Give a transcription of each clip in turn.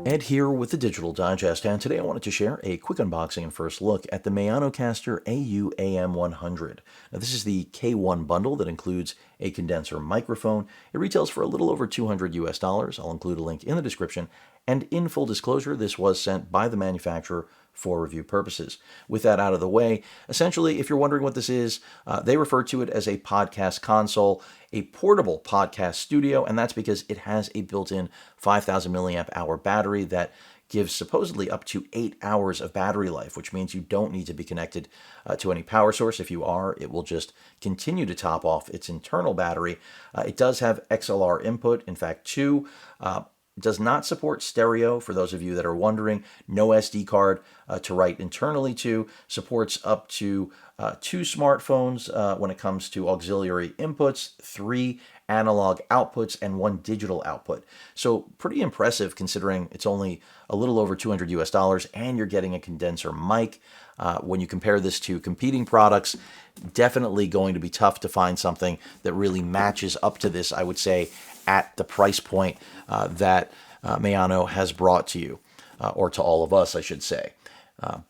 Ed here with the Digital Digest, and today I wanted to share a quick unboxing and first look at the Maonocaster AM100. Now, this is the K1 bundle that includes a condenser microphone. It retails for a little over $200 US. I'll include a link in the description. And in full disclosure, this was sent by the manufacturer for review purposes. With that out of the way, essentially, if you're wondering what this is, they refer to it as a podcast console, a portable podcast studio, and that's because it has a built-in 5,000 milliamp hour battery that gives supposedly up to 8 hours of battery life, which means you don't need to be connected to any power source. If you are, it will just continue to top off its internal battery. It does have XLR input, in fact, two. Does not support stereo, for those of you that are wondering. No SD card to write internally to. Supports up to 2 smartphones when it comes to auxiliary inputs, 3 analog outputs, and 1 digital output. So pretty impressive considering it's only a little over $200 US, and you're getting a condenser mic. When you compare this to competing products, definitely going to be tough to find something that really matches up to this, I would say, at the price point that Maono has brought to you, or to all of us, I should say.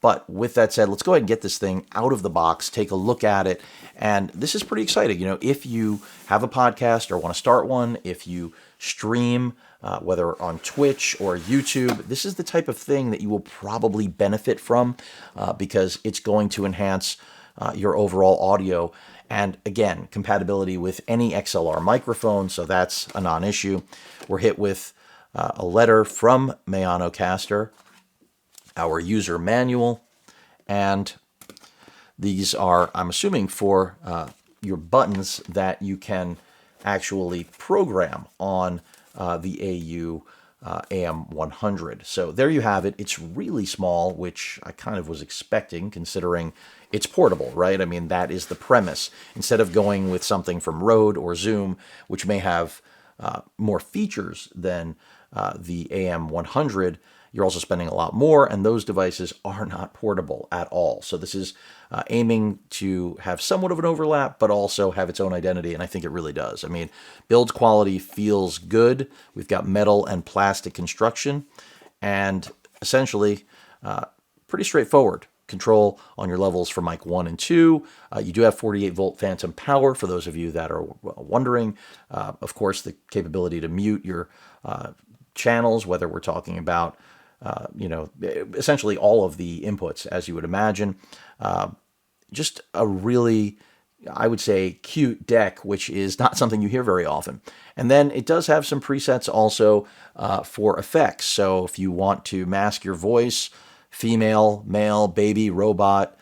But with that said, let's go ahead and get this thing out of the box, take a look at it, and this is pretty exciting. You know, if you have a podcast or want to start one, if you stream, whether on Twitch or YouTube, this is the type of thing that you will probably benefit from because it's going to enhance your overall audio. And again, compatibility with any XLR microphone, so that's a non-issue. We're hit with a letter from Maonocaster, our user manual, and these are, I'm assuming, for your buttons that you can actually program on the AM100. So there you have it. It's really small, which I kind of was expecting considering it's portable, right? I mean, that is the premise. Instead of going with something from Rode or Zoom, which may have more features than the AM100, you're also spending a lot more, and those devices are not portable at all. So this is aiming to have somewhat of an overlap, but also have its own identity, and I think it really does. I mean, build quality feels good. We've got metal and plastic construction, and essentially pretty straightforward. Control on your levels for mic 1 and 2. You do have 48-volt phantom power, for those of you that are wondering. Of course, the capability to mute your channels, whether we're talking about essentially all of the inputs, as you would imagine. Just a really, I would say, cute deck, which is not something you hear very often. And then it does have some presets also for effects. So if you want to mask your voice, female, male, baby, robot,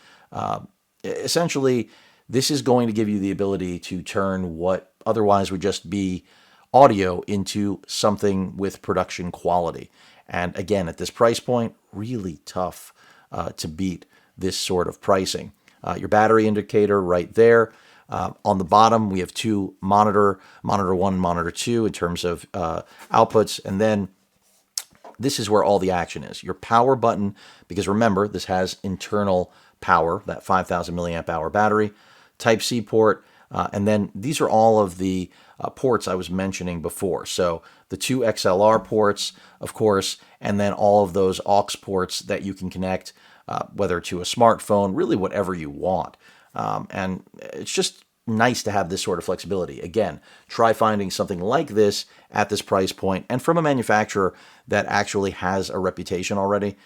essentially this is going to give you the ability to turn what otherwise would just be audio into something with production quality. And again, at this price point, really tough to beat this sort of pricing. Your battery indicator right there. On the bottom, we have 2 monitor 1, monitor 2 in terms of outputs. And then this is where all the action is. Your power button, because remember, this has internal power, that 5,000 milliamp hour battery, Type-C port, and then these are all of the ports I was mentioning before. So the 2 XLR ports, of course, and then all of those aux ports that you can connect, whether to a smartphone, really whatever you want. And it's just nice to have this sort of flexibility. Again, try finding something like this at this price point and from a manufacturer that actually has a reputation already,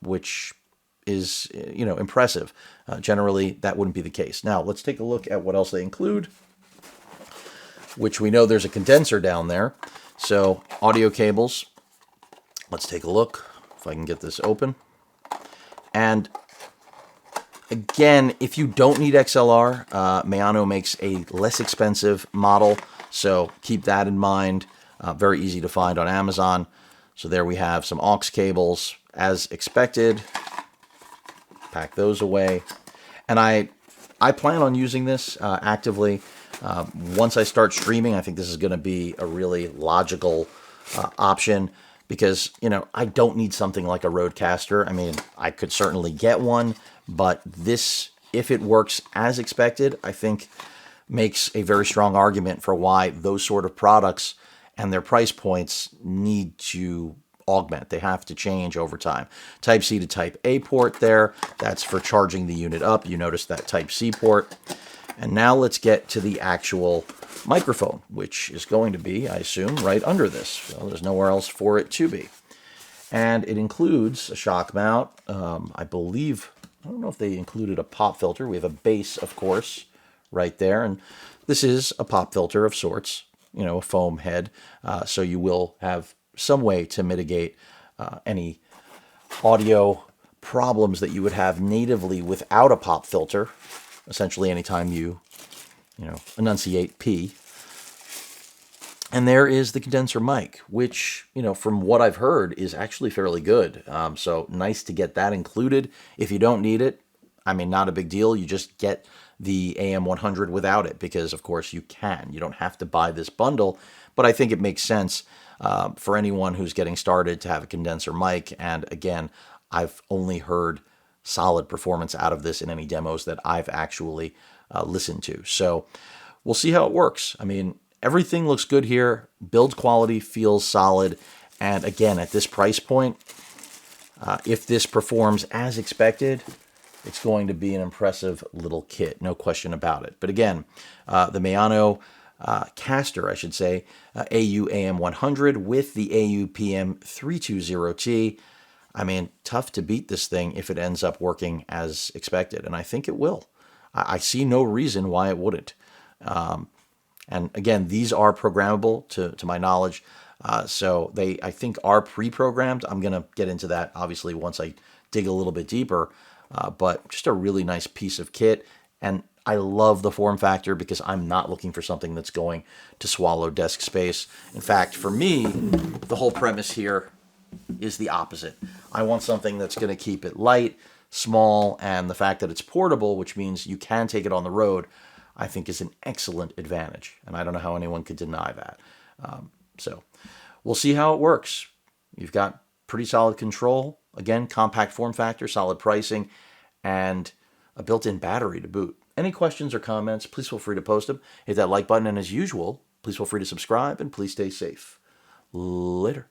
which is, impressive. Generally, that wouldn't be the case. Now, let's take a look at what else they include, which we know there's a condenser down there. So audio cables. Let's take a look if I can get this open. And again, if you don't need XLR, Maono makes a less expensive model, so keep that in mind. Very easy to find on Amazon. So there we have some aux cables, as expected. Pack those away. And I plan on using this actively. Once I start streaming, I think this is going to be a really logical option because, I don't need something like a Rodecaster. I mean, I could certainly get one, but this, if it works as expected, I think makes a very strong argument for why those sort of products and their price points need to augment. They have to change over time. Type C to Type A port there. That's for charging the unit up. You notice that Type C port. And now let's get to the actual microphone, which is going to be, I assume, right under this. Well, there's nowhere else for it to be. And it includes a shock mount. I believe, I don't know if they included a pop filter. We have a base, of course, right there. And this is a pop filter of sorts, you know, a foam head. So you will have some way to mitigate any audio problems that you would have natively without a pop filter. Essentially, anytime you enunciate P. And there is the condenser mic, which, from what I've heard, is actually fairly good. So nice to get that included. If you don't need it, I mean, not a big deal. You just get the AM100 without it because, of course, you can. You don't have to buy this bundle. But I think it makes sense for anyone who's getting started to have a condenser mic. And again, I've only heard solid performance out of this in any demos that I've actually listened to. So we'll see how it works. I mean, everything looks good here. Build quality feels solid. And again, at this price point, if this performs as expected, it's going to be an impressive little kit. No question about it. But again, the Maonocaster, I should say, AU AM100 with the AU PM320T. I mean, tough to beat this thing if it ends up working as expected. And I think it will. I see no reason why it wouldn't. And again, these are programmable to my knowledge. So they, I think, are pre-programmed. I'm going to get into that, obviously, once I dig a little bit deeper. But just a really nice piece of kit. And I love the form factor because I'm not looking for something that's going to swallow desk space. In fact, for me, the whole premise here is the opposite. I want something that's going to keep it light, small, and the fact that it's portable, which means you can take it on the road, I think is an excellent advantage. And I don't know how anyone could deny that. So we'll see how it works. You've got pretty solid control. Again, compact form factor, solid pricing, and a built-in battery to boot. Any questions or comments, please feel free to post them. Hit that like button, and as usual, please feel free to subscribe, and please stay safe. Later.